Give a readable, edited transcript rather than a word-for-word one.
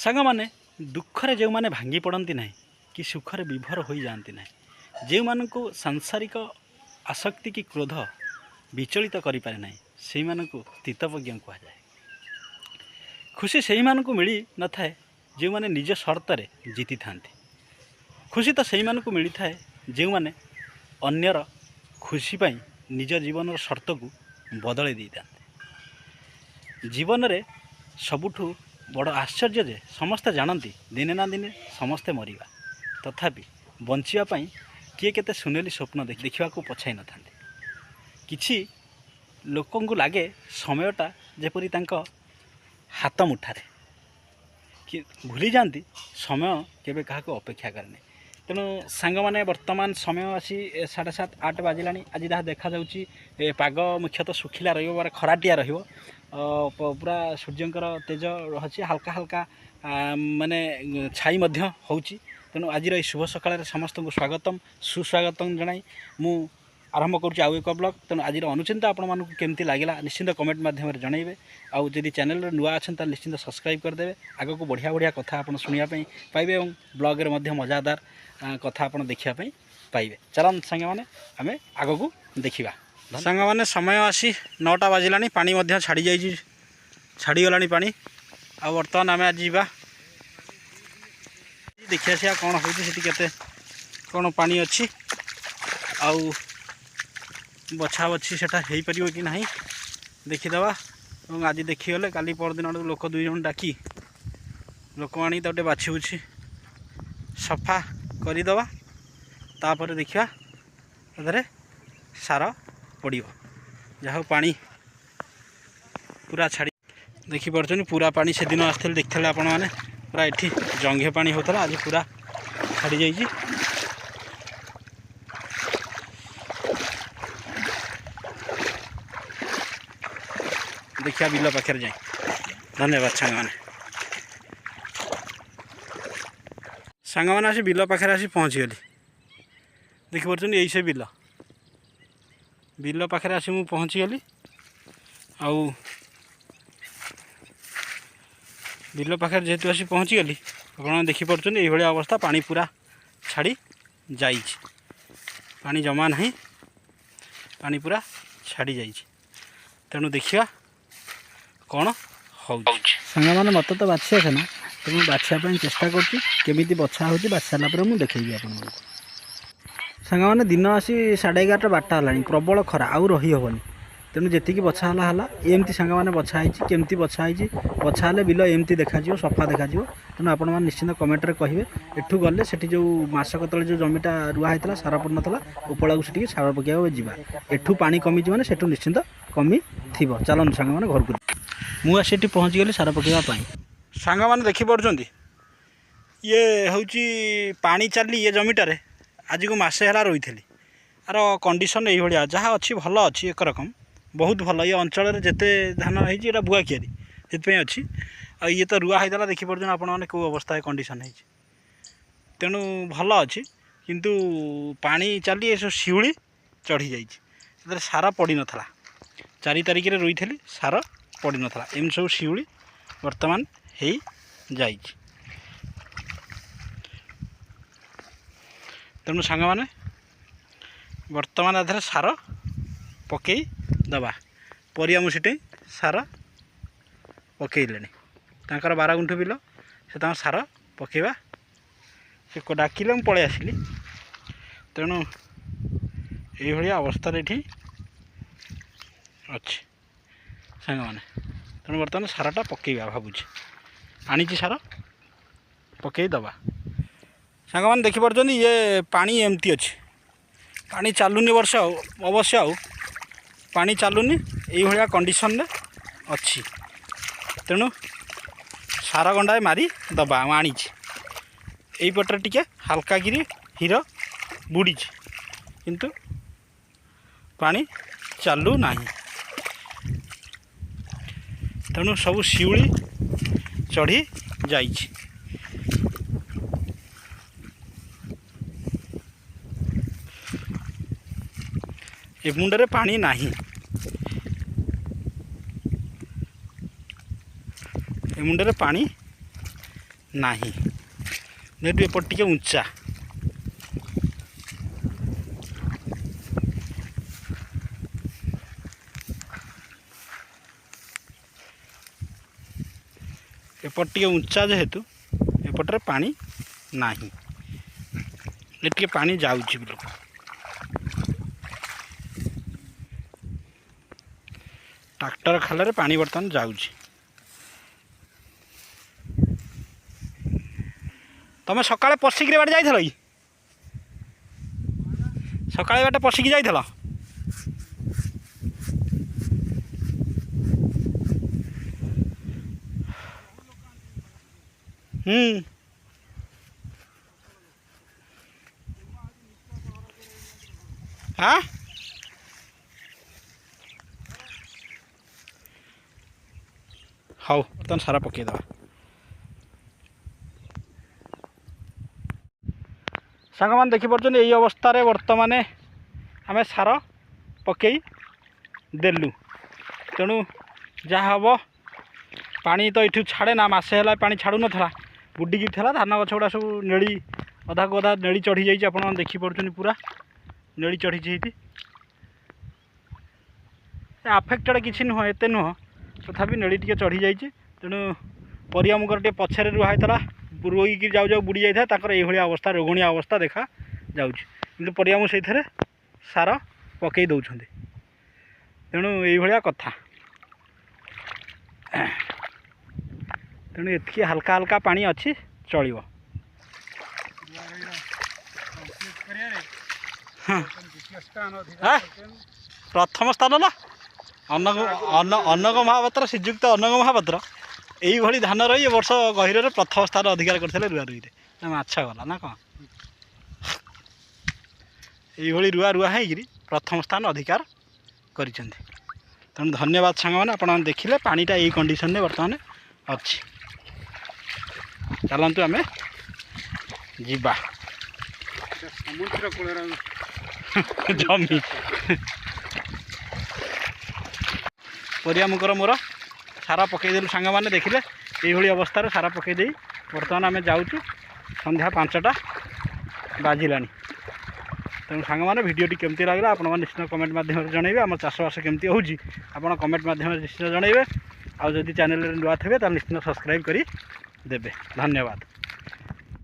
सांग मैंने दुखरे जो मैंने भांगी पड़ती ना कि सुखरे विभोर हो जाती ना जो मानक सांसारिक आसक्ति कि क्रोध विचलित करें ना से स्थितप्रज्ञ कहुए। खुशी से मानक मिल न था जो मैंने निज शर्तर जीति था। खुशी तो से मानक मिली था जो मैंने अन्यर खुशी पाई निज जीवन शर्त को बदल दी था। जीवन रे सबुठु बड़ आश्चर्य जे समस्ते जानती दिने ना दिने समस्ते मरिबा तथापि बंचियापाई किए केते सुनेली स्वप्न देखा पछाई न था। किछि लोकंकु लागे समयटा जेपरी तांको हाथ मुठारे कि भूली जाती समय केबे काहाको अपेक्षा करने। तेणु सांग मैंने वर्तमान समय आसी 7:30 8 बाजिला। आज जहाँ देखा जाउची पाग मुख्यतः सुखिला रही खराटिया रहिबो पूरा सूर्यंकर तेज रही हल्का हल्का माने छाई मध्य होउची। तेणु आज शुभ सकाळ समस्त को स्वागतम सुस्वागतम जनाई मु आरंभ करुँच आउ एक ब्लॉग। तेणु आज अनुचिंता आपण मानक केमती लगिला निश्चिंत कमेंट माध्यम जनइबे। आउ जदि चैनल नुआ अच्छा निश्चिंत सब्सक्राइब करदे। आग को बढ़िया बढ़िया कथा आप शुणापी पाइबे और ब्लॉग रे मध्य मजादार कथा आप देखापी पाइबे। चलन सांग मैंने आम आग को देखा। सांग मैंने समय आसी 9टा बाजिला पानी मध्य छाड़ी जाइए छाड़ीगला पानी आ बर्तमान आम आज जा देखिए सी कौन होते कौन पानी अच्छी आउ बछा बछी सेटा हो पार कि ना देखीदे। और आज देखीगले काली परदिन आड़ लोक 2 जन डाकी लोक आनी गोटे बाछी बुछी सफा करदे तापर देखा तादे सार पड़ो जहाँ पानी पूरा छाड़ी देखी पार्छ पूरा पानी से दिन आसते देखते आपण मैंने पूरा ये जंघे पानी होता आज पूरा छाड़ी जाइए। देखिए बिल पाखे जाए। धन्यवाद सांग मैंने सांग मैंने आसी बिल पाखे आसी पहुँची गली देखिपार यही से बिल पाखे आसी मु पहुँची गली आउ बिल पाखे जेहेतु आसी पहुँची गली आप देखिपार ये अवस्था पानी पूरा छाड़ी जाइए पानी जमा नहीं पानी पूरा छाड़ी जाइए। तेणु देखिए कौन हो सांग मैंने मत तो बाछी आसे ना तो मुझे बाछापी चेष्टा करमी बछा हो बाछी सारापर मुझे देखी आप सांग मैंने दिन आसी 11:30 12टा है प्रबल खरा आउ रही हेनी। तेणु जी बछा है एमती सांग मैंने बछाई केमती बछाई बछा बिल एमती देखा सफा देखा। तेणु आपण मैंने निश्चिंत कमेंट कहे एठू गले से जो मसक तले जो जमीटा रुआ होता सार पड़ नाला उपला को से सार पकड़ा जा एठू पानी कमी मैंने से निश्चिंत कमी थी। चलन सांग मैंने घर को मुझे पहुँची गली सार पकड़ापी। सांग मैंने देखिपार ये हूँ पानी चली ये जमीटार आज को मसे है रही थी आर कंडीशन ये जहाँ अच्छी भल अच्छी एक रकम बहुत भल ये अंचल जिते धान होता बुआ कियारी से अच्छी ये तो रुआ होता देखिपार आपने कौ अवस्था कंडीशन है। तेणु भल अच्छी किंतु पानी चली ये सब शिउली चढ़ी जाइए सार पड़ नाला 4 तारिख रुई थी सार पड़ नाला एम सब शिउली वर्तमान हो जाइए। तेणु सांग मैंने वर्तमान आधार सार पकई दबा परिया मुसीटे सार पकईले 12 गुंठ बिल से सार पकईवा से डाकिले मुझे पलि आसली। तेणु ये अवस्था ये अच्छी सांग मैंने तेणु बर्तमान साराटा पकईवा भावुँ आनी सार पकई दबा। सांग मैंने देखिपार ये पानी एमती अच्छी पानी चलुनी वर्ष अवश्य आउ पानी चलुनी ये कंडीशन अच्छी। तेणु सार गंडाए मारी दबा आनी यहीपटे टिके हाल्का गिरी हीर बुड़ी किंतु पानी चालू ना। तेणु सब शिउली चढ़ी जाइए। ए मुंडे पानी नहीं ए मुंडे पानी ନାହିଁ। ଯେହେତୁ ଏପଟ ଟିକେ ଉଞ୍ଚା, ଏପଟ ଟିକେ ଉଞ୍ଚା ଯେହେତୁ ଏପଟରେ ପାଣି ନାହିଁ। ଏ ଟିକେ ପାଣି ଯାଉଛି ବିଲକୁ। ଟ୍ରାକ୍ଟର ଖାଲରେ ପାଣି ବର୍ତ୍ତମାନ ଯାଉଛି। ତମେ ସକାଳେ ପଶିକିରି ବାଟେ ଯାଇଥିଲ କି? ସକାଳେ ବାଟେ ପଶିକି ଯାଇଥିଲ? हाँ ହଉ ବର୍ତ୍ତମାନ ସାର ପକାଇଦେବା। ସାଙ୍ଗମାନେ ଦେଖିପାରୁଛନ୍ତି ଏଇ ଅବସ୍ଥାରେ ବର୍ତ୍ତମାନ ଆମେ ସାର ପକାଇ ଦେଲୁ। ତେଣୁ ଯାହା ହେବ, ପାଣି ତ ଏଠୁ ଛାଡ଼େ ନା, ମାସେ ହେଲା ପାଣି ଛାଡ଼ୁନଥିଲା, ବୁଡ଼ିକି ଥିଲା। ଧାନ ଗଛ ଗୁଡ଼ା ସବୁ ନେଳି, ଅଧାକୁ ଅଧା ନେଳି ଚଢ଼ିଯାଇଛି। ଆପଣ ଦେଖିପାରୁଛନ୍ତି ପୁରା ନେଳି ଚଢ଼ିଛି ଏଇଠି। ଆଫେକ୍ଟେଡ଼ କିଛି ନୁହଁ, ଏତେ ନୁହଁ, ତଥାପି ନେଳି ଟିକେ ଚଢ଼ିଯାଇଛି। ତେଣୁ ପରିବା ମୁଗର ଟିକେ ପଛରେ ରୁଆ ହେଇଥିଲା, ରୋଇକି ଯାଉ ଯାଉ ବୁଡ଼ି ଯାଇଥାଏ। ତାଙ୍କର ଏଇଭଳିଆ ଅବସ୍ଥା, ରୋଗଣିଆ ଅବସ୍ଥା ଦେଖା ଯାଉଛି। କିନ୍ତୁ ପରିବା ମୁଁ ସେଇଥିରେ ସାର ପକାଇ ଦେଉଛନ୍ତି। ତେଣୁ ଏଇଭଳିଆ କଥା। ତେଣୁ ଏତିକି ହାଲକା ହାଲକା ପାଣି ଅଛି, ଚଳିବ। ପ୍ରଥମ ସ୍ଥାନ ନା ଅନଙ୍ଗ ମହାପାତ୍ର, ଶ୍ରୀଯୁକ୍ତ ଅନଙ୍ଗ ମହାପାତ୍ର এইଭଳି ଧାନ ରହି ଏ ବର୍ଷ ଗହିରରେ ପ୍ରଥମ ସ୍ଥାନ ଅଧିକାର କରିଥିଲେ ରୁଆ ରୁଇରେ। ନା ମାଛ ଗଲା ନା କ'ଣ? এইଭଳି ରୁଆ ହେଇକିରି ପ୍ରଥମ ସ୍ଥାନ ଅଧିକାର କରିଛନ୍ତି। ତେଣୁ ଧନ୍ୟବାଦ ସାଙ୍ଗମାନେ, ଆପଣମାନେ ଦେଖିଲେ ପାଣିଟା ଏଇ କଣ୍ଡିସନରେ ବର୍ତ୍ତମାନ ଅଛି। ଚାଲନ୍ତୁ ଆମେ ଯିବା। ସମୁଦ୍ର କୂଳର ଜମି। ପରିବା ମୁଗର ମୋର ସାର ପକାଇଦେଲୁ ସାଙ୍ଗମାନେ, ଦେଖିଲେ এইଭଳି ଅବସ୍ଥାରେ ସାର ପକାଇ ଦେଇ ବର୍ତ୍ତମାନ ଆମେ ଯାଉଛୁ। ସନ୍ଧ୍ୟା 5ଟା ବାଜିଲାଣି। ତେଣୁ ସାଙ୍ଗମାନେ ଭିଡ଼ିଓଟି କେମିତି ଲାଗିଲା ଆପଣମାନେ ନିଶ୍ଚିତ କମେଣ୍ଟ ମାଧ୍ୟମରେ ଜଣାଇବେ। ଆମର ଚାଷବାସ କେମିତି ହେଉଛି ଆପଣ କମେଣ୍ଟ ମାଧ୍ୟମରେ ନିଶ୍ଚିତ ଜଣାଇବେ। ଆଉ ଯଦି ଚ୍ୟାନେଲରେ ନୂଆ ଥିବେ ତାହେଲେ ନିଶ୍ଚିତ ସବସ୍କ୍ରାଇବ୍ କରି ଦେବେ। ଧନ୍ୟବାଦ।